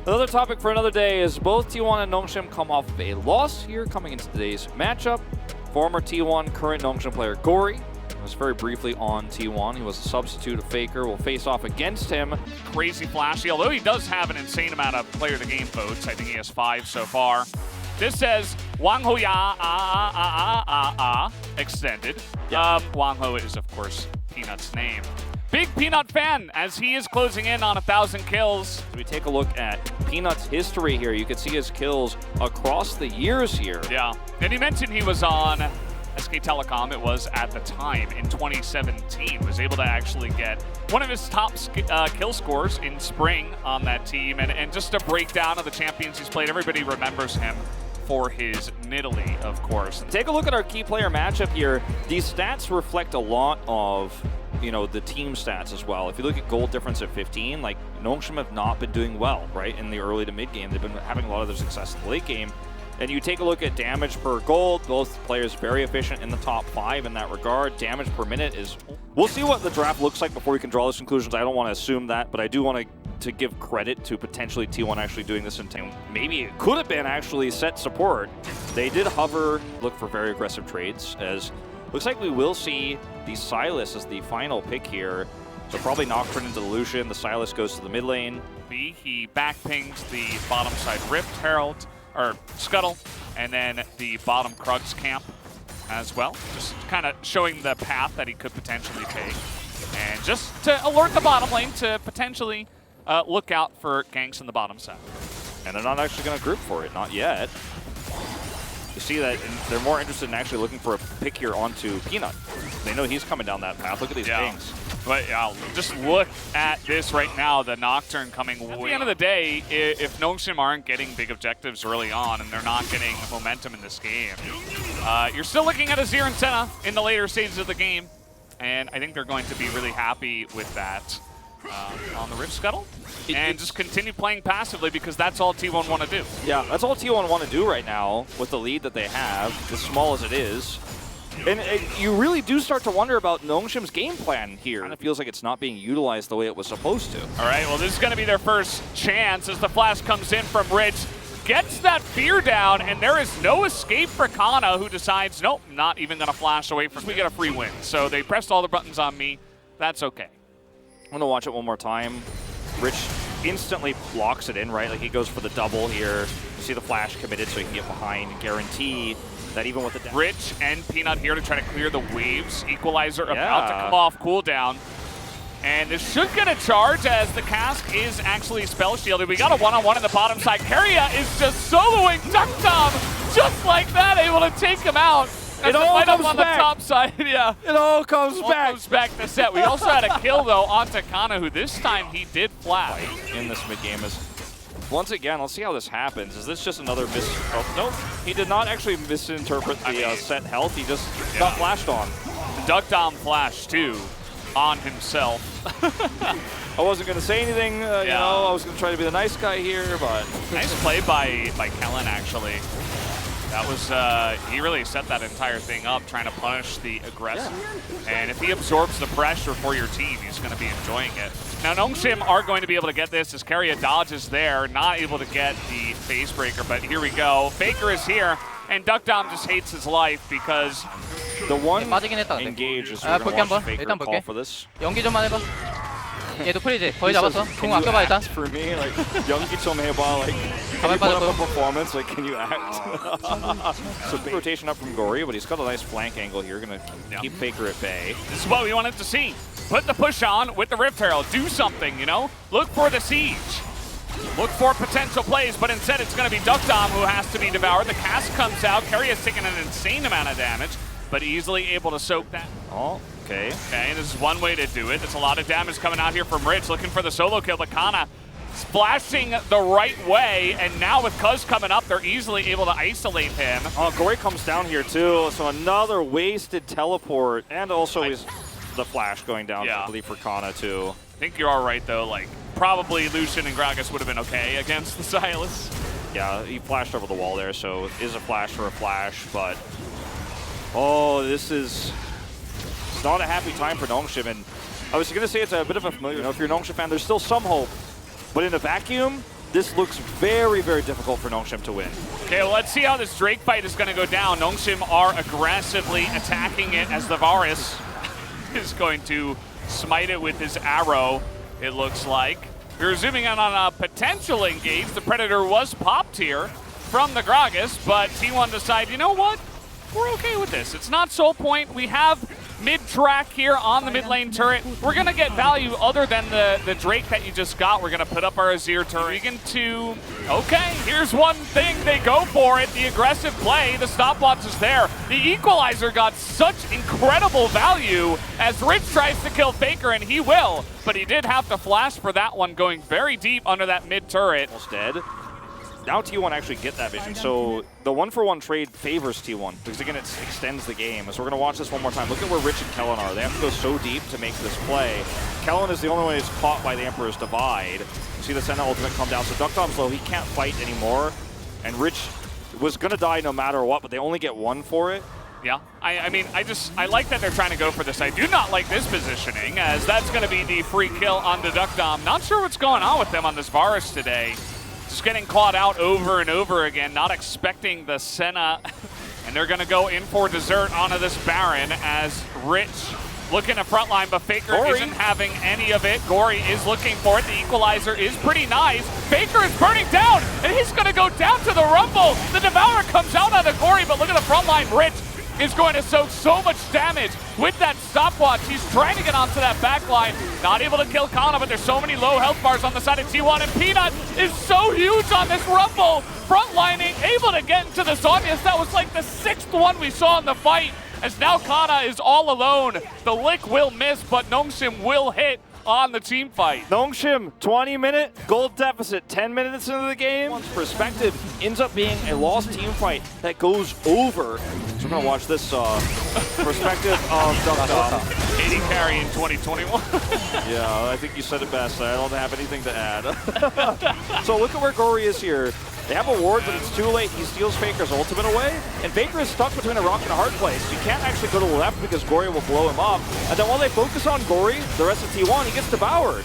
Another topic for another day is both T1 and Nongshim come off of a loss here coming into today's matchup. Former T1, current Nongshim player Gory was very briefly on T1. He was a substitute of Faker, will face off against him. Crazy flashy, although he does have an insane amount of player to game votes. I think he has 5 so far. This says Wang Ho Ya extended. Yep. Wang Ho is, of course, Peanut's name. Big Peanut fan, as he is closing in on 1,000 kills. As we take a look at Peanut's history here, you can see his kills across the years here. Yeah, and he mentioned he was on SK Telecom, it was at the time, in 2017. Was able to actually get one of his top kill scores in spring on that team. And just a breakdown of the champions he's played, everybody remembers him for his Nidalee, of course. Take a look at our key player matchup here. These stats reflect a lot of the team stats as well. If you look at gold difference at 15, like Nongshim have not been doing well, right, in the early to mid game. They've been having a lot of their success in the late game. And you take a look at damage per gold, both players very efficient in the top 5 in that regard. Damage per minute is... We'll see what the draft looks like before we can draw those conclusions. I don't want to assume that, but I do want to give credit to potentially T1 actually doing this in time. Maybe it could have been actually set support. They did hover, look for very aggressive trades, as looks like we will see the Sylas as the final pick here. So probably Nocturne into the Lucian. The Sylas goes to the mid lane. He backpings the bottom side Rift Herald, or Scuttle, and then the bottom Krugs camp as well. Just kind of showing the path that he could potentially take. And just to alert the bottom lane to potentially look out for ganks in the bottom side. And they're not actually going to group for it, not yet. You see that they're more interested in actually looking for a pick here onto Peanut. They know he's coming down that path. Look at these pings. But yeah, just look at this right now, the Nocturne coming. At the end of the day, if Nongshim aren't getting big objectives early on and they're not getting momentum in this game, you're still looking at a Zir and Senna in the later stages of the game. And I think they're going to be really happy with that on the Rift Scuttle. And just continue playing passively because that's all T1 want to do. Yeah, that's all T1 want to do right now with the lead that they have, as small as it is. And you really do start to wonder about Nongshim's game plan here. And it feels like it's not being utilized the way it was supposed to. All right, well, this is going to be their first chance as the flash comes in from Rich. Gets that fear down, and there is no escape for Kana, who decides, nope, not even going to flash away from me. We get a free win. So they pressed all the buttons on me. That's okay. I'm going to watch it one more time. Rich instantly blocks it in, right? Like he goes for the double here. You see the flash committed so he can get behind and guarantee that even with the Rich and Peanut here to try to clear the waves. Equalizer about to come off cooldown. And this should get a charge as the cask is actually spell shielded. We got a one-on-one in the bottom side. Keria is just soloing Ducktom just like that, able to take him out. It all comes on back. The top side, yeah. It all comes back. Comes back to set. We also had a kill though onto Kana, who this time he did flash. In this mid game is once again. Let's see how this happens. Is this just another miss? Oh, nope. He did not actually misinterpret the set health. He just got flashed on. Ducktom flash too on himself. I wasn't going to say anything. You know, I was going to try to be the nice guy here, but nice play by Kellen actually. That was, he really set that entire thing up, trying to punish the aggressor. Yeah. And if he absorbs the pressure for your team, he's going to be enjoying it. Now, Nongshim are going to be able to get this as Keria dodges there, not able to get the phase breaker, but here we go. Faker is here, and Ducktom just hates his life because the one engage is going to watch Faker call for this. 연기 좀만 해봐. 얘도 프리지. 거의 잡았어. 공 아껴봐 일단. For me, like, 연기 좀 해봐, like, can you put up a performance, like, can you act? So big rotation up from Gory, but he's got a nice flank angle here, gonna keep Faker at bay. This is what we wanted to see. Put the push on with the Rift Herald. Do something, you know? Look for the siege. Look for potential plays, but instead it's gonna be Ducktom who has to be devoured. The cast comes out. Keria's taking an insane amount of damage, but easily able to soak that. Oh. Okay, this is one way to do it. There's a lot of damage coming out here from Rich, looking for the solo kill, but Kana splashing the right way, and now with Cuz coming up, they're easily able to isolate him. Oh, Gory comes down here too, so another wasted teleport, and also the flash going down, I believe, for Kana too. I think you're all right though, like, probably Lucian and Gragas would have been okay against the Sylas. Yeah, he flashed over the wall there, so it is a flash for a flash, but oh, this is not a happy time for Nongshim, and I was going to say it's a bit of a familiar. You know, if you're a Nongshim fan, there's still some hope, but in a vacuum, this looks very, very difficult for Nongshim to win. Okay, well, let's see how this Drake fight is going to go down. Nongshim are aggressively attacking it as the Varus is going to smite it with his arrow, it looks like. We're zooming in on a potential engage. The Predator was popped here from the Gragas, but T1 decide, you know what? We're okay with this. It's not Soul Point. We have mid-track here on the mid-lane turret. We're going to get value other than the Drake that you just got. We're going to put up our Azir turret. Okay, here's one thing. They go for it. The aggressive play. The stopwatch is there. The Equalizer got such incredible value as Rich tries to kill Faker, and he will. But he did have to flash for that one, going very deep under that mid-turret. Almost dead. Now T1 actually get that vision, so the 1-for-1 trade favors T1, because again, it extends the game. So we're going to watch this one more time. Look at where Rich and Kellen are. They have to go so deep to make this play. Kellen is the only one who's caught by the Emperor's Divide. You see the Senna ultimate come down, so Duckdom's low. He can't fight anymore, and Rich was going to die no matter what, but they only get one for it. Yeah, I mean, I like that they're trying to go for this. I do not like this positioning, as that's going to be the free kill on the Duckdom. Not sure what's going on with them on this Varus today. Just getting caught out over and over again, not expecting the Senna. And they're going to go in for dessert onto this Baron as Rich looking to frontline, but Faker isn't having any of it. Gory is looking for it. The Equalizer is pretty nice. Faker is burning down, and he's going to go down to the Rumble. The Devourer comes out on the Gory, but look at the frontline. Rich is going to soak so much damage with that stopwatch. He's trying to get onto that back line. Not able to kill Kana, but there's so many low health bars on the side of T1, and Peanut is so huge on this Rumble. Frontlining, able to get into the Zonias. That was like the 6th one we saw in the fight, as now Kana is all alone. The Lick will miss, but Nongshim will hit on the team fight. Nongshim, 20-minute gold deficit, 10 minutes into the game. One's perspective ends up being a lost team fight that goes over. So we're gonna watch this perspective of Duckdom. 80 carry in 2021. Yeah, I think you said it best. I don't have anything to add. So look at where Gory is here. They have a ward, but it's too late. He steals Faker's ultimate away, and Faker is stuck between a rock and a hard place. You can't actually go to the left because Gory will blow him up. And then while they focus on Gory, the rest of T1, he gets devoured.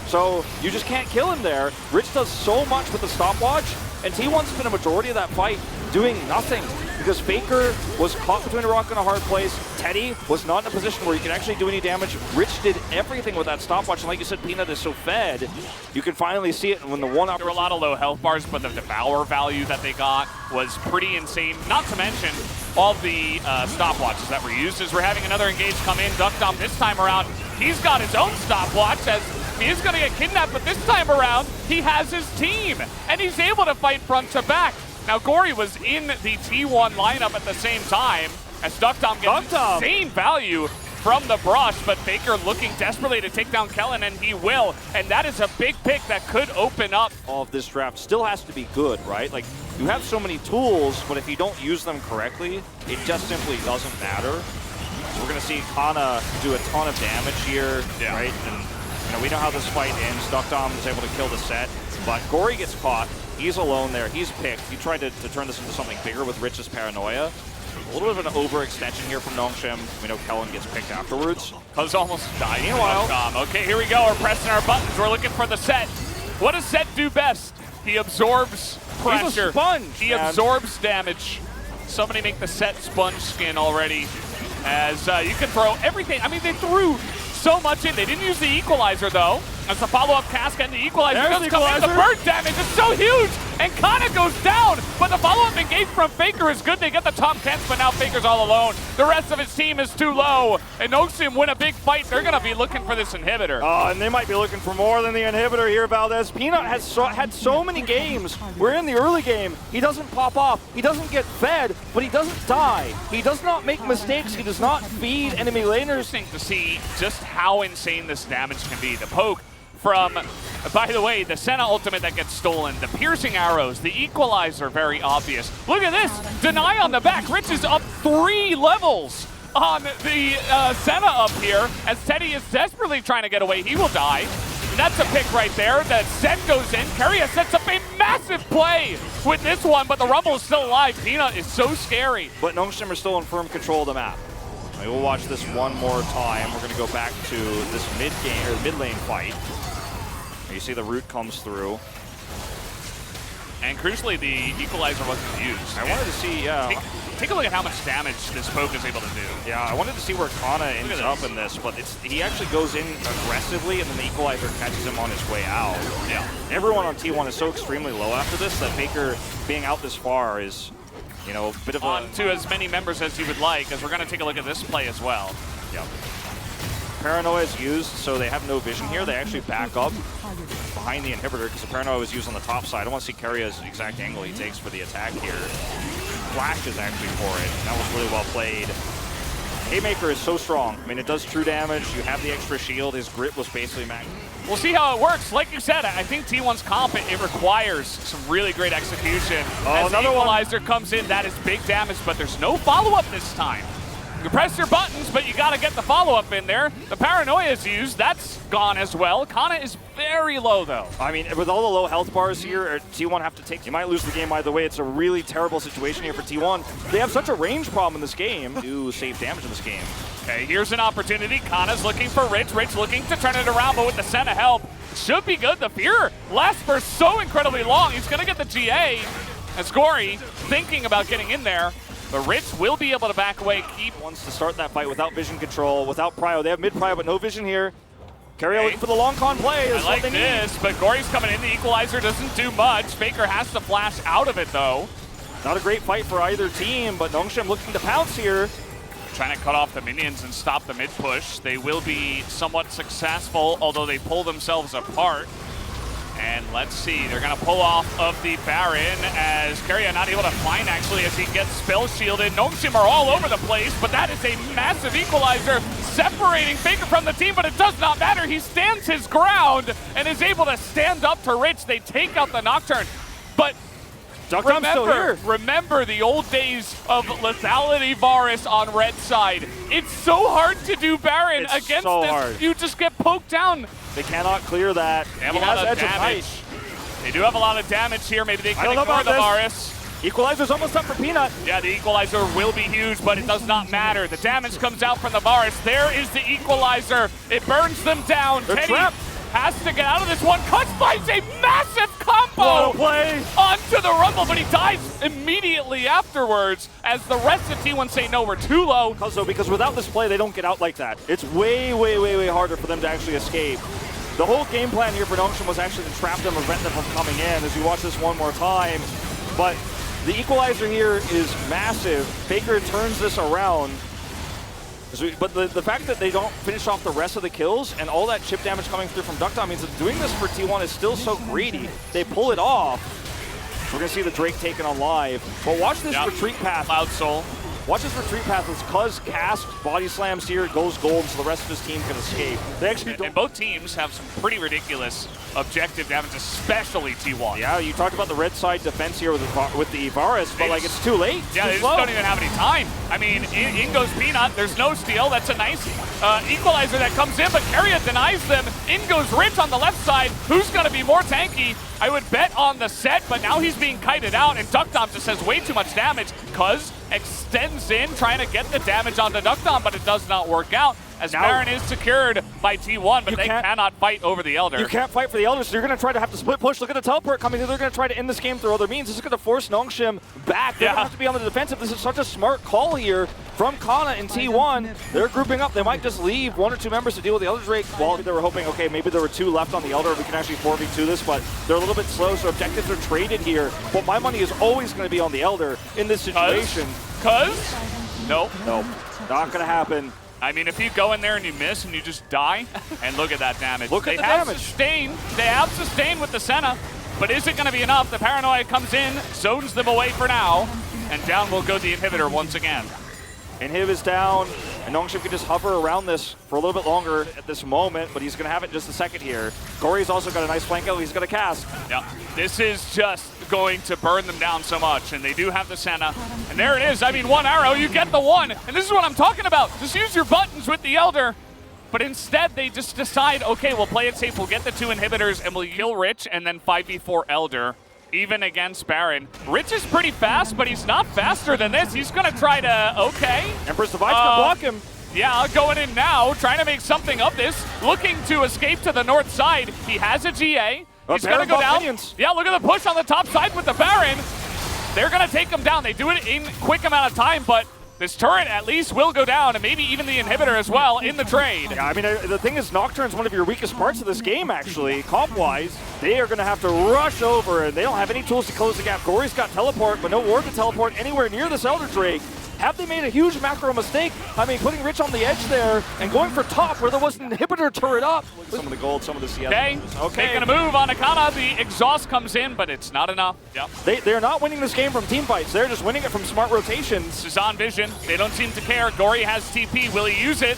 So you just can't kill him there. Rich does so much with the stopwatch, and T1 spent a majority of that fight doing nothing because Faker was caught between a rock and a hard place. Teddy was not in a position where he could actually do any damage. Rich did everything with that stopwatch, and like you said, Peanut is so fed. You can finally see it when the one up. There were a lot of low health bars, but the Devour value that they got was pretty insane. Not to mention all the stopwatches that were used. As we're having another engage come in, Duckdom this time around, he's got his own stopwatch as he is going to get kidnapped, but this time around, he has his team, and he's able to fight front to back. Now, Gory was in the T1 lineup at the same time as Duckdom gets insane value from the brush, but Faker looking desperately to take down Kellen, and he will. And that is a big pick that could open up. All of this draft still has to be good, right? Like, you have so many tools, but if you don't use them correctly, it just simply doesn't matter. So we're going to see Kana do a ton of damage here, right? And you know, we know how this fight ends. Duckdom is able to kill the set, but Gory gets caught. He's alone there. He's picked. He tried to turn this into something bigger with Rich's paranoia. A little bit of an overextension here from Nongshim. We know Kellen gets picked afterwards. Cuz almost died. Meanwhile, okay, here we go. We're pressing our buttons. We're looking for the set. What does Set do best? He absorbs pressure. He's a sponge, he absorbs damage. Somebody make the Set sponge skin already. As you can throw everything. I mean, they threw so much in. They didn't use the Equalizer, though. As the follow-up cast and the Equalizer does come in. The bird damage is so huge, and Kana goes down. But the follow-up engage from Faker is good. They get the top 10s, but now Faker's all alone. The rest of his team is too low, and Nongshim win a big fight. They're going to be looking for this inhibitor. Oh, and they might be looking for more than the inhibitor here, Valdez. Peanut has had so many games. We're in the early game. He doesn't pop off. He doesn't get fed, but he doesn't die. He does not make mistakes. He does not feed enemy laners. Interesting to see just how insane this damage can be. The poke from, by the way, the Senna ultimate that gets stolen, the piercing arrows, the Equalizer, very obvious. Look at this, deny on the back. Rich is up 3 levels on the Senna up here as Teddy is desperately trying to get away. He will die. That's a pick right there. That set goes in. Keria sets up a massive play with this one, but the Rumble is still alive. Peanut is so scary. But Nongshim are still in firm control of the map. We'll watch this one more time. We're going to go back to this mid lane fight. You see the root comes through. And crucially, the equalizer wasn't used. I wanted to see, Take a look at how much damage this poke is able to do. Yeah, I wanted to see where Kana ends up in this, but he actually goes in aggressively, and then the equalizer catches him on his way out. Yeah. Everyone on T1 is so extremely low after this that Faker being out this far is, you know, a bit of on to as many members as you would like, as we're going to take a look at this play as well. Yep. Paranoia is used, so they have no vision here. They actually back up behind the inhibitor because the Paranoia was used on the top side. I want to see Karya's exact angle he takes for the attack here. Flashes actually for it. That was really well played. Haymaker is so strong. I mean, it does true damage. You have the extra shield. His grip was basically max. We'll see how it works. Like you said, I think T1's comp, it requires some really great execution. As the equalizer comes in, that is big damage, but there's no follow-up this time. You press your buttons, but you got to get the follow-up in there. The Paranoia is used. That's gone as well. Kana is very low, though. I mean, with all the low health bars here, T1 have to take. You might lose the game either way. It's a really terrible situation here for T1. They have such a range problem in this game. Do save damage in this game. Okay, here's an opportunity. Kana's looking for Rich. Rich looking to turn it around, but with the Senna help, should be good. The Fear lasts for so incredibly long. He's going to get the GA. As Gory thinking about getting in there. But Rich will be able to back away, wants to start that fight without vision control, without prio. They have mid prio, but no vision here. Karya looking for the long con play. I like this, but Gory's coming in. The equalizer doesn't do much. Faker has to flash out of it, though. Not a great fight for either team, but Nongshim looking to pounce here. Trying to cut off the minions and stop the mid push. They will be somewhat successful, although they pull themselves apart. And let's see, they're going to pull off of the Baron as Karya not able to find actually as he gets spell shielded. Nongshim are all over the place, but that is a massive equalizer separating Faker from the team, but it does not matter. He stands his ground and is able to stand up to Rich. They take out the Nocturne, but remember the old days of lethality Varus on red side. It's so hard to do Baron against this. Hard. You just get poked down. They cannot clear that. They have a lot of damage. They do have a lot of damage here. Maybe they can ignore the Varus. Equalizer's almost up for Peanut. Yeah, the equalizer will be huge, but it does not matter. The damage comes out from the Varus. There is the equalizer. It burns them down. Teddy has to get out of this one. Cuts finds a massive combo onto the Rumble, but he dies immediately afterwards as the rest of T1 say, no, we're too low. Because without this play, they don't get out like that. It's way, way, way, way harder for them to actually escape. The whole game plan here for Nongshim was actually to trap them or prevent them from coming in as we watch this one more time. But the equalizer here is massive. Faker turns this around. But the fact that they don't finish off the rest of the kills and all that chip damage coming through from Duckdown means that doing this for T1 is still so greedy. They pull it off. We're going to see the Drake taken on live. But watch this retreat path. Cloud Soul. Watch this retreat path as Cuz casts body slams here, goes gold, so the rest of his team can escape. They actually and both teams have some pretty ridiculous objective damage, especially T1. Yeah, you talked about the red side defense here with the Varus, but like it's too late. Yeah, they just don't even have any time. I mean, in goes Peanut. There's no steal. That's a nice equalizer that comes in, but Karya denies them. In goes Rich on the left side. Who's going to be more tanky? I would bet on the set, but now he's being kited out, and Duckdom just has way too much damage. Cuz extends in, trying to get the damage onto Duckdom, but it does not work out. As Baron is secured by T1, but they cannot fight over the Elder. You can't fight for the Elder, so you're going to try to have to split push. Look at the teleport coming in. They're going to try to end this game through other means. This is going to force Nongshim back. They're going to have to be on the defensive. This is such a smart call here from Kana and T1. They're grouping up. They might just leave one or two members to deal with the Elder Drake. Well, they were hoping, okay, maybe there were two left on the Elder. We can actually 4v2 this, but they're a little bit slow, so objectives are traded here. But my money is always going to be on the Elder in this situation. Cuz? Nope. Nope. Not going to happen. I mean, if you go in there and you miss and you just die, and look at that damage. Look at the damage. They have sustain with the Senna, but is it going to be enough? The Paranoia comes in, zones them away for now, and down will go the inhibitor once again. Inhib is down, and Nongshim can just hover around this for a little bit longer at this moment, but he's going to have it in just a second here. Gory's also got a nice flank out. He's going to cast. Yeah, this is just going to burn them down so much, and they do have the Senna. And there it is. I mean, one arrow, you get the one. And this is what I'm talking about. Just use your buttons with the Elder. But instead, they just decide, okay, we'll play it safe. We'll get the two inhibitors, and we'll kill Rich, and then 5v4 Elder. Even against Baron. Rich is pretty fast, but he's not faster than this. He's going to try to, okay. Empress Divide's going to block him. Yeah, going in now, trying to make something of this. Looking to escape to the north side. He has a GA. He's gonna go down. Minions. Yeah, look at the push on the top side with the Baron. They're gonna take him down. They do it in quick amount of time, but this turret at least will go down, and maybe even the inhibitor as well in the trade. Yeah, I mean, the thing is, Nocturne's one of your weakest parts of this game, actually. Comp-wise, they are going to have to rush over, and they don't have any tools to close the gap. Gory's got teleport, but no ward to teleport anywhere near this Elder Drake. Have they made a huge macro mistake? I mean, putting Rich on the edge there and going for top where there was an inhibitor turret up. Some of the gold, some of the CS. Okay, making a move on Akana. The exhaust comes in, but it's not enough. Yep. They're not winning this game from team fights. They're just winning it from smart rotations. This is on vision. They don't seem to care. Gory has TP. Will he use it?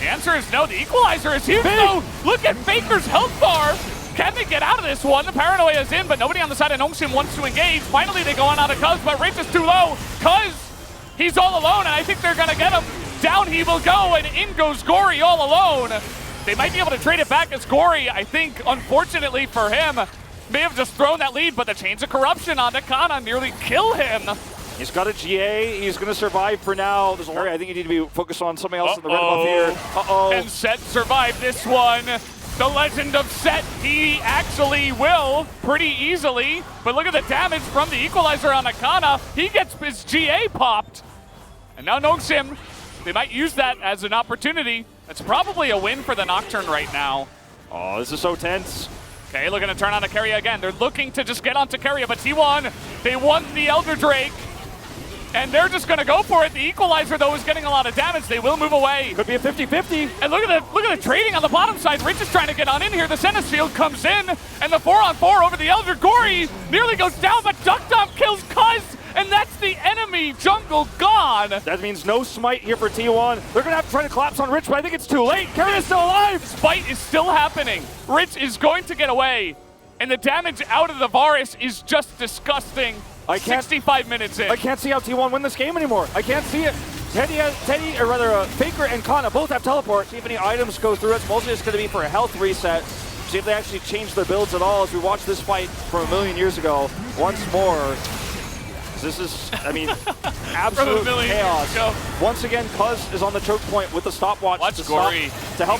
The answer is no. The equalizer is huge, though. Look at Faker's health bar. Can they get out of this one? The paranoia is in, but nobody on the side of Nongsim wants to engage. Finally, they go on out of Cuz, but Rich is too low. Cuz, he's all alone, and I think they're gonna get him. Down he will go, and in goes Gory all alone. They might be able to trade it back as Gory, I think, unfortunately for him, may have just thrown that lead, but the Chains of Corruption on Nakana nearly kill him. He's got a GA. He's going to survive for now. There's I think you need to be focused on something else in the red buff here. And Set survived this one. The Legend of Set, he actually will pretty easily. But look at the damage from the equalizer on Akana. He gets his GA popped. And now Nongsim, they might use that as an opportunity. That's probably a win for the Nocturne right now. Oh, this is so tense. Okay, looking to turn on Keria again. They're looking to just get onto Keria, but T1, they want the Elder Drake. And they're just gonna go for it. The equalizer, though, is getting a lot of damage. They will move away. Could be a 50-50. And look at the trading on the bottom side. Rich is trying to get on in here. The Senna shield comes in, and the 4-on-4 over the Elder. Gory nearly goes down, but Duck Dump kills Cuz, and that's the enemy jungle gone. That means no smite here for T1. They're gonna have to try to collapse on Rich, but I think it's too late. Keria's still alive. This fight is still happening. Rich is going to get away, and the damage out of the Varus is just disgusting. 65 minutes in. I can't see how T1 win this game anymore. I can't see it. Faker and Kana both have teleport. See if any items go through. It's mostly just going to be for a health reset. See if they actually change their builds at all as we watch this fight from a million years ago once more. This is, I mean, absolute chaos. Once again, Cuz is on the choke point with the stopwatch to help he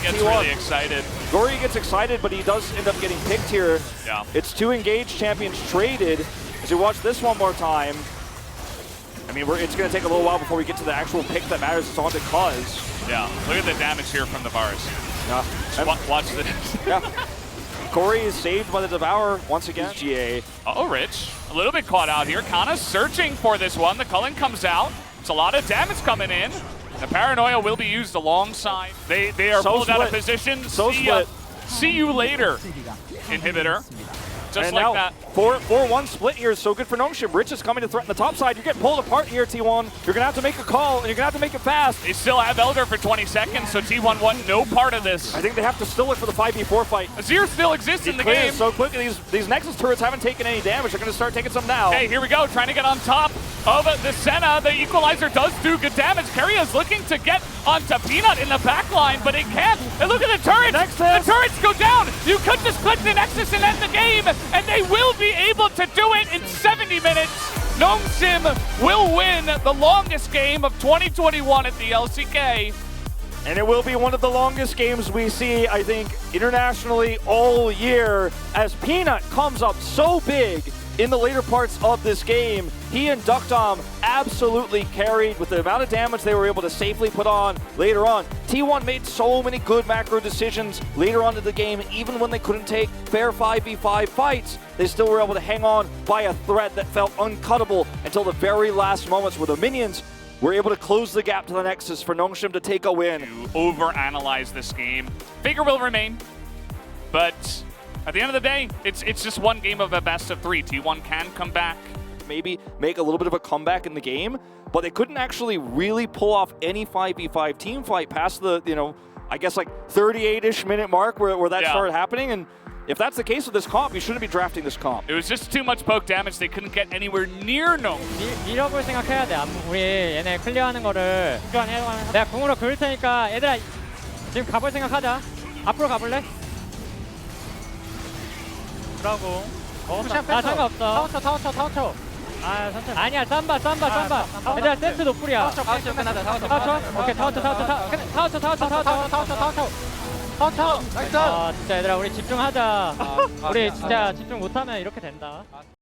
gets T1. Really excited. Gory gets excited, but he does end up getting picked here. Yeah. It's 2 engaged champions traded. As we watch this one more time, I mean, it's going to take a little while before we get to the actual pick that matters. It's on to Cuz. Yeah, look at the damage here from the Varus. Yeah. Watch this. Yeah. Gory is saved by the Devourer once again. GA. Uh-oh, Rich. A little bit caught out here. Kana's searching for this one. The Cullen comes out. It's a lot of damage coming in. The Paranoia will be used alongside. They are pulled out of position. See you later, inhibitor. Just and like now, that. 4-1 split here is so good for Nongshim. Rich is coming to threaten the top side. You're getting pulled apart here, T1. You're going to have to make a call, and you're going to have to make it fast. They still have Elder for 20 seconds, so T1 won no part of this. I think they have to still look for the 5v4 fight. Azir still exists in the game. So quickly, these Nexus turrets haven't taken any damage. They're going to start taking some now. Okay, here we go. Trying to get on top of the Senna. The equalizer does do good damage. Keria's looking to get onto Peanut in the back line, but it can't. And look at the turrets. Nexus. The turrets go down. You could just click the Nexus and end the game, and they will be able to do it in 70 minutes. Nongsim will win the longest game of 2021 at the LCK. And it will be one of the longest games we see, I think, internationally all year, as Peanut comes up so big in the later parts of this game. He and Duckdom absolutely carried with the amount of damage they were able to safely put on later on. T1 made so many good macro decisions later on in the game, even when they couldn't take fair 5v5 fights. They still were able to hang on by a thread that felt uncuttable until the very last moments where the minions were able to close the gap to the Nexus for Nongshim to take a win. To overanalyze this game. Faker will remain, but at the end of the day, it's just one game of a best of 3. T1 can come back. Maybe make a little bit of a comeback in the game, but they couldn't actually really pull off any 5v5 team fight past the, I guess like 38-ish minute mark where that started happening. And if that's the case with this comp, you shouldn't be drafting this comp. It was just too much poke damage. They couldn't get anywhere near no. 밀어볼 생각해야 돼. 우리 얘네 클리어하는 거를 내가 궁으로 그을 테니까 얘들아 지금 가볼 생각하자. 앞으로 가볼래? 그러고 아 상관없어. 타워 쳐. 아 천천히. 아니야 쌈바. 얘들아 세트 노플이야. 타워 쳐 끝나자. 타워 쳐. 오케이 타워 쳐. 아 진짜 얘들아 우리 집중하자. 우리 진짜 집중 못하면 이렇게 된다.